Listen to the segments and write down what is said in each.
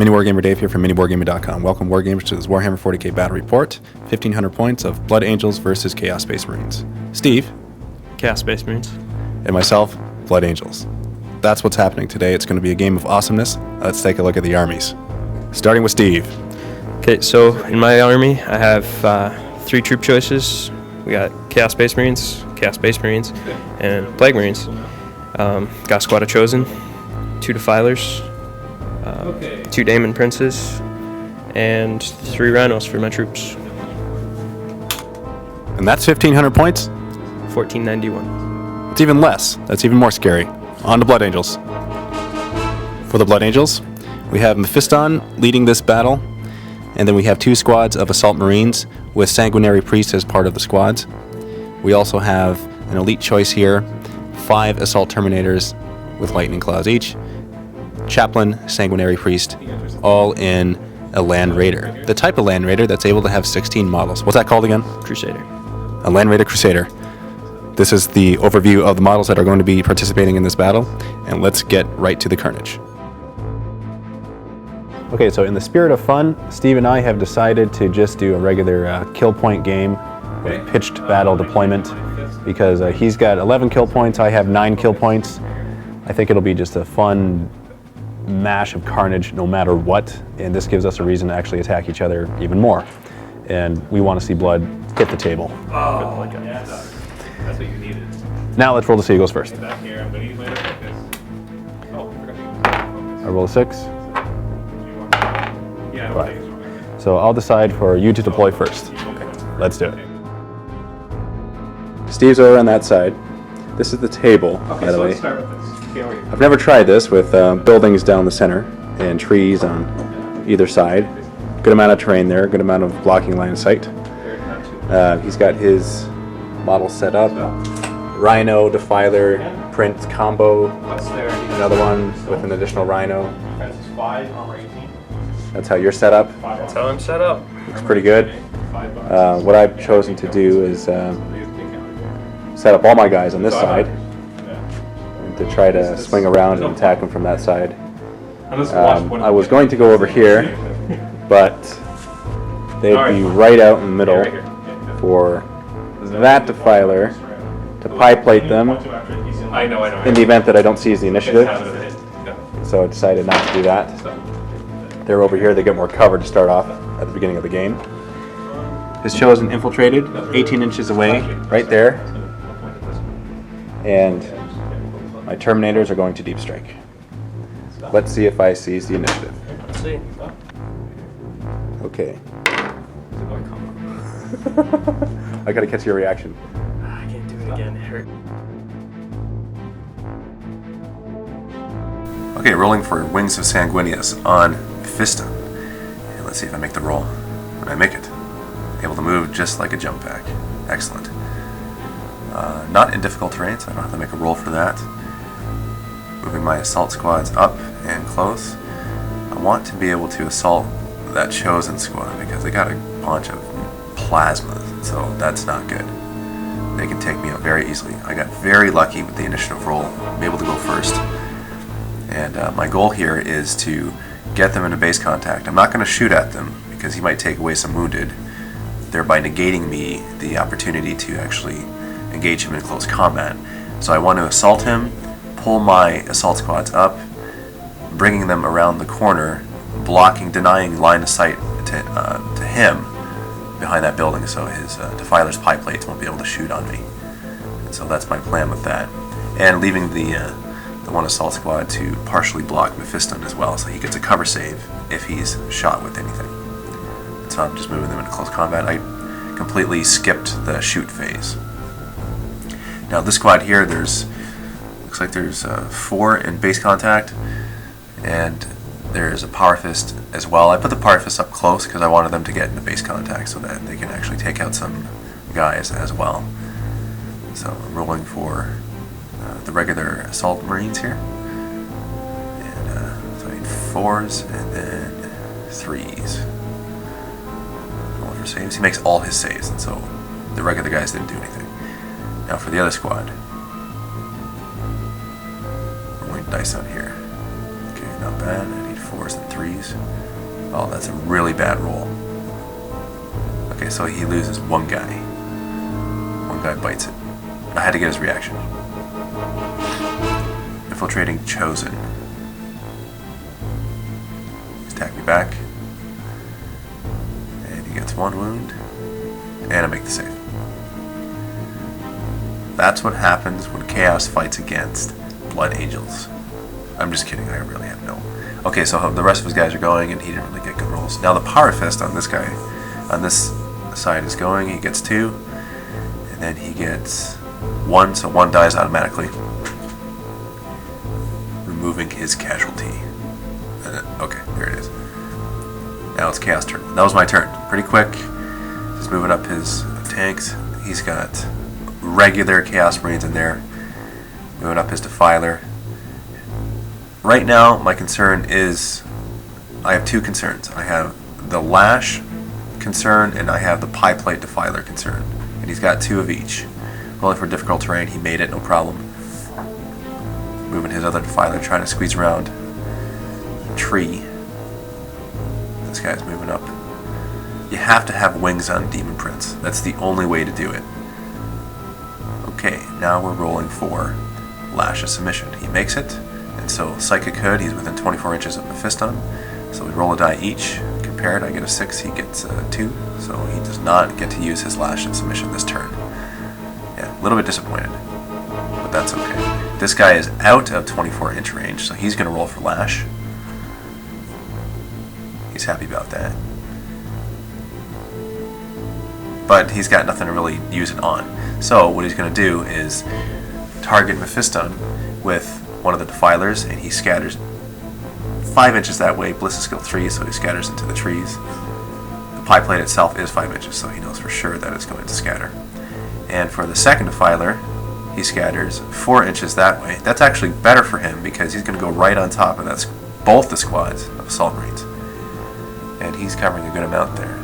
Mini Wargamer Dave here from miniwargamer.com. Welcome Wargamers to this Warhammer 40k battle report. 1,500 points of Blood Angels versus Chaos Space Marines. Steve. Chaos Space Marines. And myself, Blood Angels. That's what's happening today. It's going to be a game of awesomeness. Let's take a look at the armies. Starting with Steve. Okay, so in my army, I have 3 troop choices. We got Chaos Space Marines, and Plague Marines. Got a squad of Chosen, 2 Defilers, 2 Daemon Princes, and 3 Rhinos for my troops. And that's 1,500 points? 1491. It's even less. That's even more scary. On to Blood Angels. For the Blood Angels, we have Mephiston leading this battle, and then we have 2 squads of Assault Marines with Sanguinary Priest as part of the squads. We also have an elite choice here, 5 Assault Terminators with Lightning Claws each, Chaplain, Sanguinary Priest, all in a Land Raider. The type of Land Raider that's able to have 16 models. What's that called again? Crusader. A Land Raider Crusader. This is the overview of the models that are going to be participating in this battle, and let's get right to the carnage. Okay, so in the spirit of fun, Steve and I have decided to just do a regular kill point game with pitched battle deployment because he's got 11 kill points, I have 9 kill points. I think it'll be just a fun mash of carnage no matter what, and this gives us a reason to actually attack each other even more. And we want to see blood hit the table. Oh, yes. That's what you needed. Now let's roll to see who goes first. Back here, I'm going to use my focus. Oh, I forgot to use my focus. I roll a 6. Yeah, I don't think it's wrong. So I'll decide for you to deploy first. Okay, let's do it. Steve's over on that side. This is the table, Okay, by the so way. let's start with this. Okay, over here. I've never tried this with buildings down the center and trees on either side. Good amount of terrain there, good amount of blocking line of sight. He's got his model set up. Rhino, Defiler, Print combo. What's there? Another one with an additional Rhino. Defense is 5, armor 18. That's how you're set up. That's how I'm set up. Looks pretty good. $5. What I've chosen to do is set up all my guys on this side and to try to swing around and attack them from that side. I was going to go over here, but they'd be right out in the middle for that Defiler to pie plate them I know. in the event that I don't seize the initiative. Yeah. So I decided not to do that. They're over here, they get more cover to start off at the beginning of the game. His Chosen infiltrated, 18 inches away, right there. And my Terminators are going to deep strike. Let's see if I seize the initiative. Let's see. Okay. I gotta catch your reaction. I can't do it again. It hurt. Okay, rolling for Wings of Sanguinius on Mephiston. And let's see if I make the roll. And I make it. Able to move just like a jump pack. Excellent. Not in difficult terrain, so I don't have to make a roll for that. Moving my assault squads up and close. I want to be able to assault that Chosen squad because they got a bunch of plasmas, so that's not good. They can take me out very easily. I got very lucky with the initiative roll. I'm able to go first. And my goal here is to get them into base contact. I'm not going to shoot at them because he might take away some wounded, thereby negating me the opportunity to actually engage him in close combat. So I want to assault him, pull my assault squads up, bringing them around the corner, denying line of sight to him behind that building, so his Defiler's pie plates won't be able to shoot on me. And so that's my plan with that. And leaving the one assault squad to partially block Mephiston as well, so he gets a cover save if he's shot with anything. So I'm just moving them into close combat. I completely skipped the shoot phase. Now this squad here, looks like there's 4 in base contact, and there's a Power Fist as well. I put the Power Fist up close because I wanted them to get into base contact so that they can actually take out some guys as well. So I'm rolling for the regular Assault Marines here. And so I need 4s and then 3s. Rolling for saves. He makes all his saves, and so the regular guys didn't do anything. Now for the other squad. Rolling dice out here. Okay, not bad. I need 4 4s and 3s. Oh, that's a really bad roll. Okay, so he loses one guy. One guy bites it. I had to get his reaction. Infiltrating chosen. He's attacked me back. And he gets 1 wound. And I make the save. That's what happens when Chaos fights against Blood Angels. I'm just kidding, I really have no... Okay, so the rest of his guys are going, and he didn't really get good rolls. Now the Power Fist on this guy, on this side is going, he gets 2, and then he gets 1, so 1 dies automatically, removing his casualty. Okay, there it is. Now it's Chaos' turn. That was my turn. Pretty quick. Just moving up his tanks. He's got regular Chaos Marines in there. Moving up his Defiler. Right now, my concern is, I have 2 concerns. I have the Lash concern, and I have the Pie Plate Defiler concern. And he's got 2 of each. Only for difficult terrain, he made it, no problem. Moving his other Defiler, trying to squeeze around a tree. This guy's moving up. You have to have wings on Demon Prince. That's the only way to do it. Okay, now we're rolling for Lash of Submission. He makes it, and so Psychic Hood, he's within 24 inches of Mephiston. So we roll a die each. Compared, I get a 6, he gets 2. So he does not get to use his Lash of Submission this turn. Yeah, a little bit disappointed, but that's okay. This guy is out of 24-inch range, so he's going to roll for Lash. He's happy about that. But he's got nothing to really use it on. So what he's going to do is target Mephiston with one of the Defilers, and he scatters 5 inches that way, Bliss is skill 3, so he scatters into the trees. The Pie Plate itself is 5 inches, so he knows for sure that it's going to scatter. And for the second Defiler, he scatters 4 inches that way. That's actually better for him because he's going to go right on top of that, both the squads of Assault Marines. And he's covering a good amount there.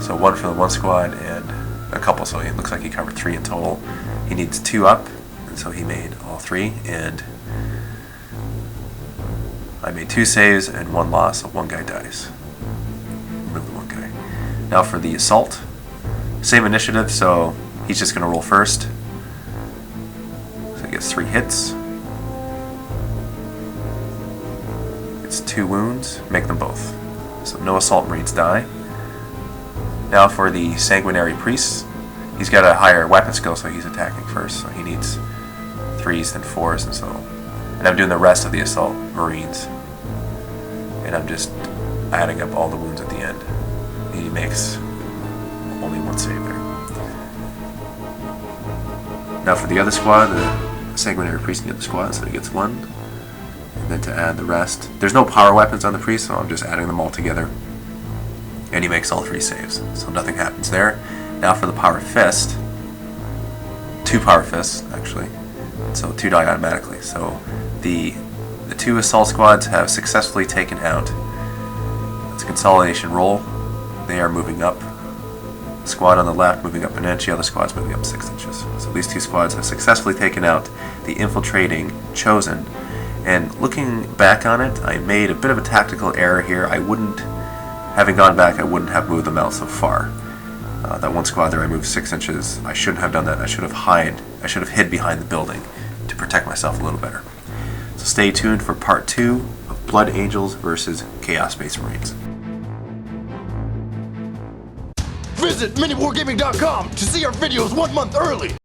So 1 for the 1 squad and a couple, so it looks like he covered 3 in total. He needs 2 up, and so he made all 3, and I made 2 saves and 1 loss, so 1 guy dies. Remove the 1 guy. Now for the assault, same initiative, so he's just going to roll first. So he gets 3 hits. Gets 2 wounds, make them both. So no Assault Marines die. Now for the Sanguinary Priest, he's got a higher weapon skill, so he's attacking first, so he needs 3s then 4s, and so... And I'm doing the rest of the Assault Marines. And I'm just adding up all the wounds at the end. He makes only 1 save there. Now for the other squad, the Sanguinary Priest in the other squad, so he gets 1. And then to add the rest. There's no power weapons on the Priest, so I'm just adding them all together. And he makes all 3 saves, so nothing happens there. Now for the Power Fist. 2 Power Fists, actually. So 2 die automatically. So the 2 assault squads have successfully taken out. It's a consolidation roll. They are moving up. The squad on the left moving up an inch, the other squad's moving up 6 inches. So these 2 squads have successfully taken out the infiltrating Chosen. And looking back on it, I made a bit of a tactical error here. Having gone back, I wouldn't have moved them out so far. That 1 squad there, I moved 6 inches. I shouldn't have done that. I should have hid behind the building to protect myself a little better. So stay tuned for part 2 of Blood Angels versus Chaos Space Marines. Visit miniwargaming.com to see our videos 1 month early.